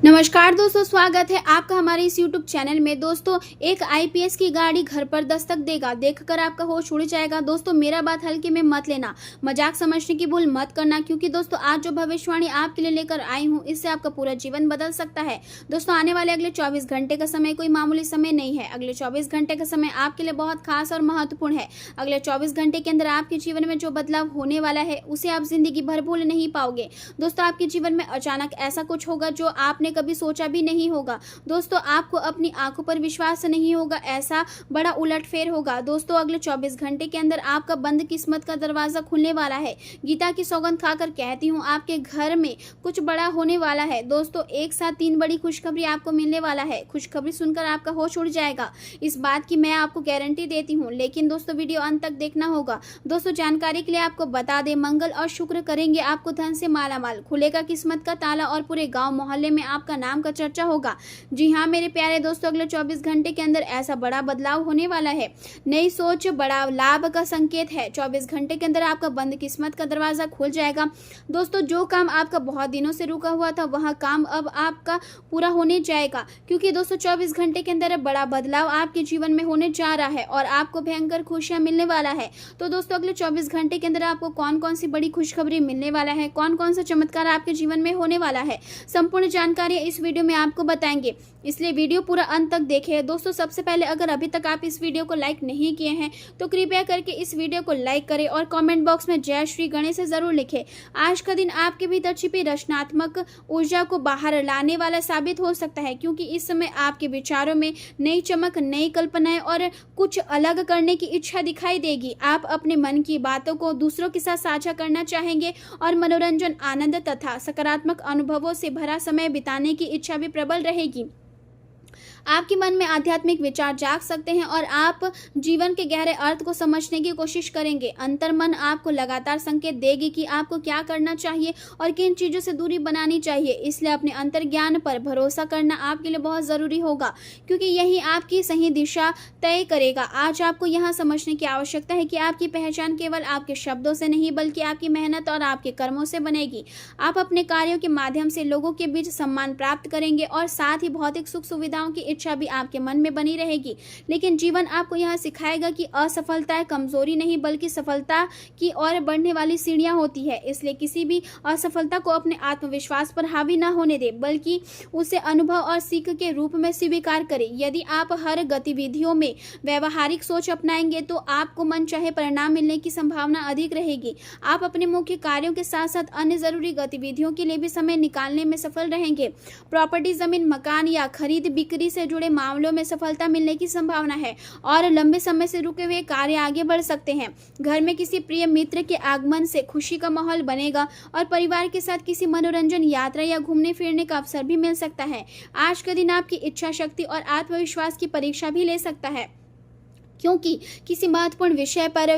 नमस्कार दोस्तों, स्वागत है आपका हमारे इस YouTube चैनल में। दोस्तों, एक आईपीएस की गाड़ी घर पर दस्तक देगा, देखकर आपका होश उड़ जाएगा। दोस्तों, मेरा बात हल्के में मत लेना, मजाक समझने की भूल मत करना, क्योंकि दोस्तों आज जो भविष्यवाणी आपके लिए लेकर आई हूँ, इससे आपका पूरा जीवन बदल सकता है। दोस्तों, आने वाले अगले 24 घंटे का समय कोई मामूली समय नहीं है। अगले 24 घंटे का समय आपके लिए बहुत खास और महत्वपूर्ण है। अगले 24 घंटे के अंदर आपके जीवन में जो बदलाव होने वाला है, उसे आप जिंदगी भर भूल नहीं पाओगे। दोस्तों, आपके जीवन में अचानक ऐसा कुछ होगा जो आपने कभी सोचा भी नहीं होगा। दोस्तों, आपको अपनी आंखों पर विश्वास नहीं होगा, ऐसा बड़ा उलटफेर होगा। दोस्तों, अगले 24 घंटे के अंदर आपका बंद किस्मत का दरवाजा खुलने वाला है। गीता की सौगंध खाकर कहती हूँ, आपके घर में कुछ बड़ा होने वाला है। दोस्तों, एक साथ 3 बड़ी खुशखबरी आपको मिलने वाला है। खुशखबरी सुनकर आपका होश उड़ जाएगा, इस बात की मैं आपको गारंटी देती हूँ। लेकिन दोस्तों, वीडियो अंत तक देखना होगा। दोस्तों, जानकारी के लिए आपको बता दें, मंगल और शुक्र करेंगे आपको धन से मालामाल। खुलेगा किस्मत का ताला और पूरे गांव मोहल्ले में आपका नाम का चर्चा होगा। जी हाँ मेरे प्यारे दोस्तों, अगले 24 घंटे के अंदर ऐसा बड़ा बदलाव होने वाला है। नई सोच बड़ा लाभ का संकेत है। 24 घंटे के अंदर आपका बंद किस्मत का दरवाजा खुल जाएगा। दोस्तों, जो काम आपका बहुत दिनों से रुका हुआ था, वह काम अब आपका पूरा होने जाएगा, क्योंकि दोस्तों 24 घंटे के अंदर बड़ा बदलाव आपके जीवन में होने जा रहा है और आपको भयंकर खुशियां मिलने वाला है। तो दोस्तों, अगले 24 घंटे के अंदर आपको कौन कौन सी बड़ी खुशखबरी मिलने वाला है, कौन कौन सा चमत्कार आपके जीवन में होने वाला है, संपूर्ण जानकारी इस वीडियो में आपको बताएंगे, इसलिए वीडियो पूरा अंत तक देखें। दोस्तों, सबसे पहले अगर अभी तक आप इस वीडियो को लाइक नहीं किए हैं तो कृपया करके इस वीडियो को लाइक करें और कमेंट बॉक्स में जय श्री गणेश जरूर लिखें। आज का दिन आपके भीतर छिपी रचनात्मक ऊर्जा को बाहर लाने वाला साबित हो सकता है, क्योंकि इस समय आपके विचारों में नई चमक, नई कल्पनाएं और कुछ अलग करने की इच्छा दिखाई देगी। आप अपने मन की बातों को दूसरों के साथ साझा करना चाहेंगे और मनोरंजन, आनंद तथा सकारात्मक अनुभवों से भरा समय बिताने की इच्छा भी प्रबल रहेगी। आपके मन में आध्यात्मिक विचार जाग सकते हैं और आप जीवन के गहरे अर्थ को समझने की कोशिश करेंगे। अंतर्मन आपको लगातार संकेत देगी कि आपको क्या करना चाहिए और किन चीजों से दूरी बनानी चाहिए। इसलिए अपने अंतर्ज्ञान पर भरोसा करना आपके लिए बहुत जरूरी होगा, क्योंकि यही आपकी सही दिशा तय करेगा। आज आपको यहाँ समझने की आवश्यकता है कि आपकी पहचान केवल आपके शब्दों से नहीं, बल्कि आपकी मेहनत और आपके कर्मों से बनेगी। आप अपने कार्यों के माध्यम से लोगों के बीच सम्मान प्राप्त करेंगे और साथ ही भौतिक सुख सुविधाओं की इच्छा भी आपके मन में बनी रहेगी। लेकिन जीवन आपको यह सिखाएगा कि असफलता कमजोरी नहीं, बल्कि सफलता की ओर बढ़ने वाली सीढ़ियां होती है। इसलिए किसी भी असफलता को अपने आत्मविश्वास पर हावी न होने दे, बल्कि उसे अनुभव और सीख के रूप में स्वीकार करें। यदि आप हर गतिविधियों में व्यवहारिक सोच अपनाएंगे तो आपको मनचाहे परिणाम मिलने की संभावना अधिक रहेगी। आप अपने मुख्य कार्यों के साथ साथ अन्य जरूरी गतिविधियों के लिए भी समय निकालने में सफल रहेंगे। प्रॉपर्टी, जमीन, मकान या खरीद बिक्री से जुड़े मामलों में सफलता मिलने की संभावना है और लंबे समय से रुके हुए कार्य आगे बढ़ सकते हैं। घर में किसी प्रिय मित्र के आगमन से खुशी का माहौल बनेगा और परिवार के साथ किसी मनोरंजन, यात्रा या घूमने फिरने का अवसर भी मिल सकता है। आज का दिन आपकी इच्छा शक्ति और आत्मविश्वास की परीक्षा भी ले सकता है, क्योंकि किसी महत्वपूर्ण विषय पर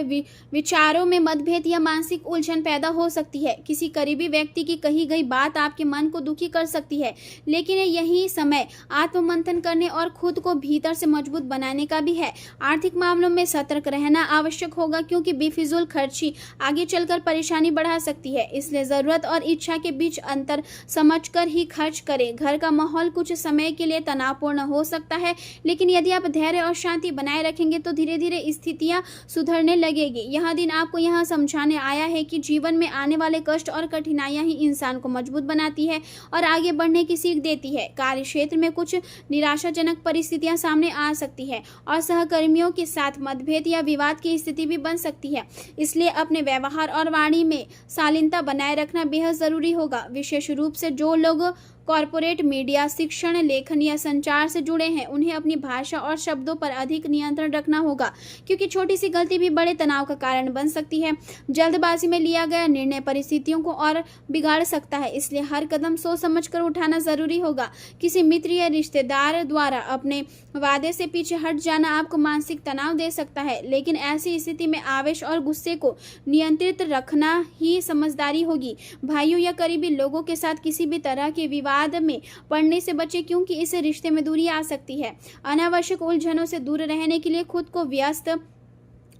विचारों में मतभेद या मानसिक उलझन पैदा हो सकती है। किसी करीबी व्यक्ति की कही गई बात आपके मन को दुखी कर सकती है, लेकिन यही समय आत्ममंथन करने और खुद को भीतर से मजबूत बनाने का भी है। आर्थिक मामलों में सतर्क रहना आवश्यक होगा, क्योंकि बेफिजूल खर्ची आगे चलकर परेशानी बढ़ा सकती है। इसलिए जरूरत और इच्छा के बीच अंतर समझकर ही खर्च करें। घर का माहौल कुछ समय के लिए तनावपूर्ण हो सकता है, लेकिन यदि आप धैर्य और शांति बनाए रखेंगे तो धीरे धीरे स्थितियां सुधरने लगेगी। यह दिन आपको यह समझाने आया है कि जीवन में आने वाले कष्ट और कठिनाइयां ही इंसान को मजबूत बनाती है और आगे बढ़ने की सीख देती है। कार्य क्षेत्र में कुछ निराशाजनक परिस्थितियां सामने आ सकती है और सहकर्मियों के साथ मतभेद या विवाद की स्थिति भी बन सकती है। इसलिए अपने व्यवहार और वाणी में शालीनता बनाए रखना बेहद जरूरी होगा। विशेष रूप से जो लोग कॉर्पोरेट, मीडिया, शिक्षण, लेखन या संचार से जुड़े हैं, उन्हें अपनी भाषा और शब्दों पर अधिक नियंत्रण रखना होगा, क्योंकि छोटी सी गलती भी बड़े तनाव का कारण बन सकती है। जल्दबाजी में लिया गया निर्णय परिस्थितियों को और बिगाड़ सकता है, इसलिए हर कदम सोच समझकर उठाना जरूरी होगा। किसी मित्र या रिश्तेदार द्वारा अपने वादे से पीछे हट जाना आपको मानसिक तनाव दे सकता है, लेकिन ऐसी स्थिति में आवेश और गुस्से को नियंत्रित रखना ही समझदारी होगी। भाइयों या करीबी लोगों के साथ किसी भी तरह के विवाद में पड़ने से बचे, क्योंकि इस रिश्ते में दूरी आ सकती है। अनावश्यक उलझनों से दूर रहने के लिए खुद को व्यस्त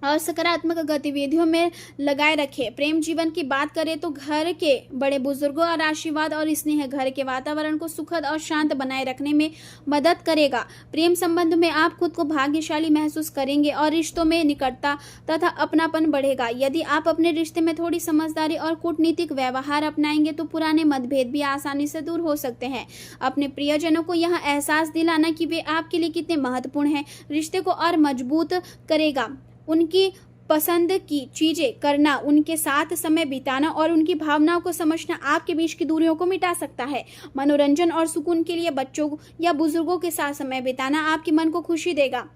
और सकारात्मक गतिविधियों में लगाए रखें। प्रेम जीवन की बात करें तो घर के बड़े बुजुर्गों और आशीर्वाद और स्नेह घर के वातावरण को सुखद और शांत बनाए रखने में मदद करेगा। प्रेम संबंध में आप खुद को भाग्यशाली महसूस करेंगे और रिश्तों में निकटता तथा अपनापन बढ़ेगा। यदि आप अपने रिश्ते में थोड़ी समझदारी और कूटनीतिक व्यवहार अपनाएंगे तो पुराने मतभेद भी आसानी से दूर हो सकते हैं। अपने प्रियजनों को यह एहसास दिलाना कि वे आपके लिए कितने महत्वपूर्ण हैं, रिश्ते को और मजबूत करेगा। उनकी पसंद की चीजें करना, उनके साथ समय बिताना और उनकी भावनाओं को समझना आपके बीच की दूरियों को मिटा सकता है। मनोरंजन और सुकून के लिए बच्चों या बुजुर्गों के साथ समय बिताना आपके मन को खुशी देगा।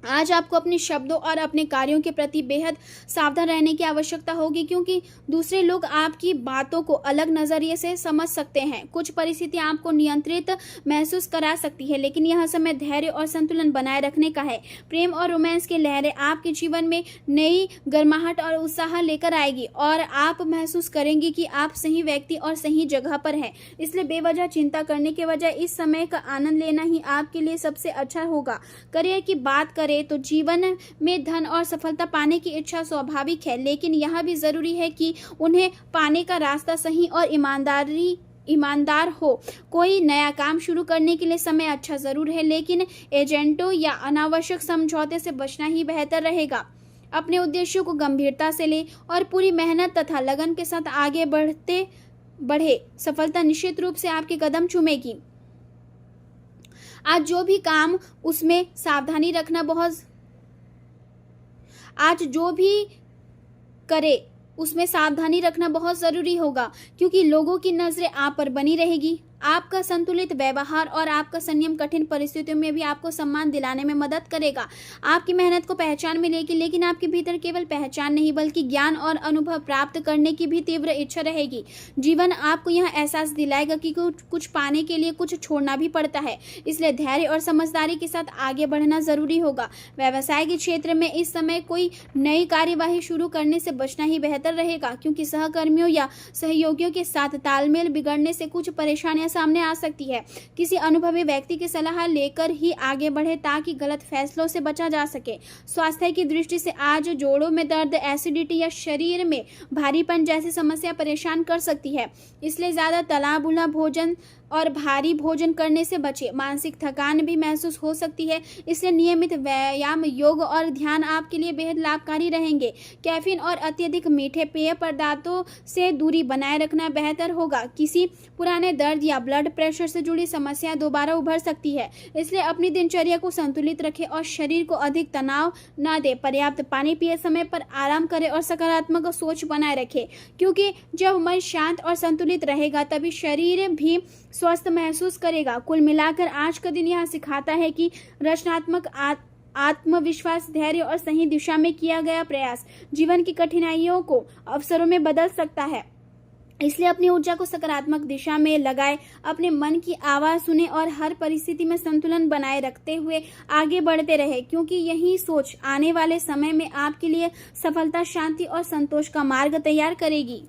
आज आपको अपने शब्दों और अपने कार्यों के प्रति बेहद सावधान रहने की आवश्यकता होगी, क्योंकि दूसरे लोग आपकी बातों को अलग नजरिए से समझ सकते हैं। कुछ परिस्थितियां आपको नियंत्रित महसूस करा सकती है, लेकिन यह समय धैर्य और संतुलन बनाए रखने का है। प्रेम और रोमांस की लहरें आपके जीवन में नई गर्माहट और उत्साह लेकर आएगी और आप महसूस करेंगे कि आप सही व्यक्ति और सही जगह पर हैं। इसलिए बेवजह चिंता करने के बजाय इस समय का आनंद लेना ही आपके लिए सबसे अच्छा होगा। करियर की बात करें तो जीवन में धन और सफलता पाने की इच्छा स्वाभाविक है, लेकिन यह भी जरूरी है कि उन्हें पाने का रास्ता सही और ईमानदार हो। कोई नया काम शुरू करने के लिए समय अच्छा जरूर है, लेकिन एजेंटों या अनावश्यक समझौते से बचना ही बेहतर रहेगा। अपने उद्देश्यों को गंभीरता से लें और पूरी मेहनत तथा लगन के साथ आगे बढ़े। सफलता निश्चित रूप से आपके कदम चूमेगी। आज जो भी करे उसमें सावधानी रखना बहुत जरूरी होगा, क्योंकि लोगों की नजरें आप पर बनी रहेगी। आपका संतुलित व्यवहार और आपका संयम कठिन परिस्थितियों में भी आपको सम्मान दिलाने में मदद करेगा। आपकी मेहनत को पहचान मिलेगी, लेकिन आपके भीतर केवल पहचान नहीं बल्कि ज्ञान और अनुभव प्राप्त करने की भी तीव्र इच्छा रहेगी। जीवन आपको यह एहसास दिलाएगा कि कुछ पाने के लिए कुछ छोड़ना भी पड़ता है, इसलिए धैर्य और समझदारी के साथ आगे बढ़ना जरूरी होगा। व्यवसाय के क्षेत्र में इस समय कोई नई कार्यवाही शुरू करने से बचना ही बेहतर रहेगा, क्योंकि सहकर्मियों या सहयोगियों के साथ तालमेल बिगड़ने से कुछ परेशानियां सामने आ सकती है। किसी अनुभवी व्यक्ति की सलाह लेकर ही आगे बढ़े ताकि गलत फैसलों से बचा जा सके। स्वास्थ्य की दृष्टि से आज जोड़ों में दर्द, एसिडिटी या शरीर में भारीपन जैसी समस्या परेशान कर सकती है, इसलिए ज्यादा तला भुना भोजन और भारी भोजन करने से बचें। मानसिक थकान भी महसूस हो सकती है, इसलिए नियमित व्यायाम, योग और ध्यान आपके लिए बेहद लाभकारी रहेंगे। कैफीन और अत्यधिक मीठे पेय पदार्थों से दूरी बनाए रखना बेहतर होगा। किसी पुराने दर्द या ब्लड प्रेशर से जुड़ी समस्या दोबारा उभर सकती है, इसलिए अपनी दिनचर्या को संतुलित रखें और शरीर को अधिक तनाव न दें। पर्याप्त पानी पिए, समय पर आराम करें और सकारात्मक सोच बनाए रखें, क्योंकि जब मन शांत और संतुलित रहेगा तभी शरीर भी स्वस्थ महसूस करेगा। कुल मिलाकर आज का दिन यह सिखाता है कि रचनात्मक आत्मविश्वास, धैर्य और सही दिशा में किया गया प्रयास जीवन की कठिनाइयों को अवसरों में बदल सकता है। इसलिए अपनी ऊर्जा को सकारात्मक दिशा में लगाएं, अपने मन की आवाज सुने और हर परिस्थिति में संतुलन बनाए रखते हुए आगे बढ़ते रहे, क्योंकि यही सोच आने वाले समय में आपके लिए सफलता, शांति और संतोष का मार्ग तैयार करेगी।